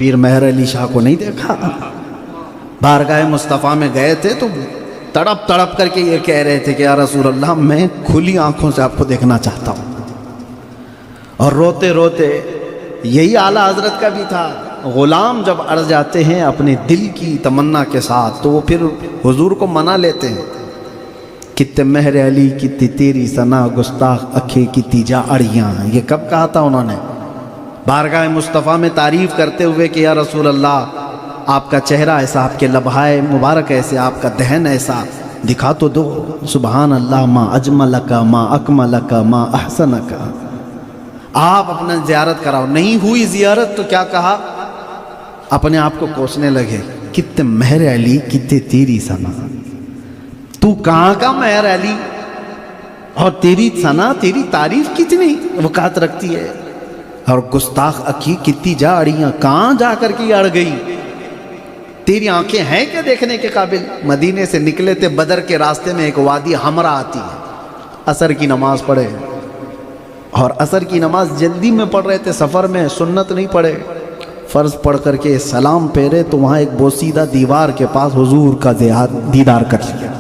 پیر مہر علی شاہ کو نہیں دیکھا؟ بارگاہ مصطفیٰ میں گئے تھے تو تڑپ تڑپ کر کے یہ کہہ رہے تھے کہ یا رسول اللہ میں کھلی آنکھوں سے آپ کو دیکھنا چاہتا ہوں، اور روتے روتے یہی اعلیٰ حضرت کا بھی تھا، غلام جب اڑ جاتے ہیں اپنے دل کی تمنا کے ساتھ تو وہ پھر حضور کو منا لیتے ہیں۔ کتے مہر علی کتی تیری ثنا گستاخ اکھے کتی جا اڑیاں، یہ کب کہا تھا انہوں نے؟ بارگاہ مصطفیٰ میں تعریف کرتے ہوئے کہ یا رسول اللہ آپ کا چہرہ ایسا، آپ کے لبہائے مبارک ایسے، آپ کا دہن ایسا، دکھا تو دو۔ سبحان اللہ، ما اجملک ما اکملک ما احسنک۔ آپ اپنا زیارت کراؤ، نہیں ہوئی زیارت تو کیا کہا؟ اپنے آپ کو کوسنے لگے، کتے مہر علی کتے تیری ثنا، تو کہاں کا مہر علی، اور تیری ثنا تیری تعریف کتنی وقعت رکھتی ہے، اور گستاخ اکھی کتی جا اڑیاں، کہاں جا کر کے اڑ گئی؟ تیری آنکھیں ہیں کیا دیکھنے کے قابل؟ مدینے سے نکلے تھے، بدر کے راستے میں ایک وادی حمرا آتی ہے، عصر کی نماز پڑھے، اور عصر کی نماز جلدی میں پڑھ رہے تھے، سفر میں، سنت نہیں پڑھے، فرض پڑھ کر کے سلام پھیرے تو وہاں ایک بوسیدہ دیوار کے پاس حضور کا دیدار کر لیا۔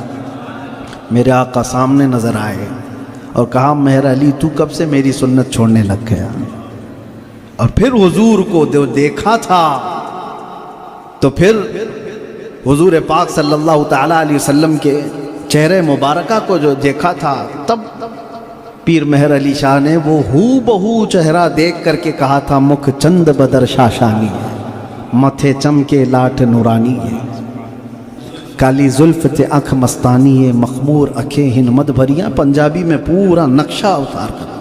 میرے آقا سامنے نظر آئے اور کہا مہر علی تو کب سے میری سنت چھوڑنے لگ گیا؟ اور پھر حضور کو دیکھا تھا تو پھر حضور پاک صلی اللہ تعالیٰ علیہ وسلم کے چہرے مبارکہ کو جو دیکھا تھا، تب پیر مہر علی شاہ نے وہ ہو بہو چہرہ دیکھ کر کے کہا تھا مکھ چند بدر شاشانی ہے، متھے چمکے لاٹھ نورانی ہے، کالی زلف تے آنکھ مستانی ہے، مخمور اکھیں ہن مد بھریاں۔ پنجابی میں پورا نقشہ اتار کر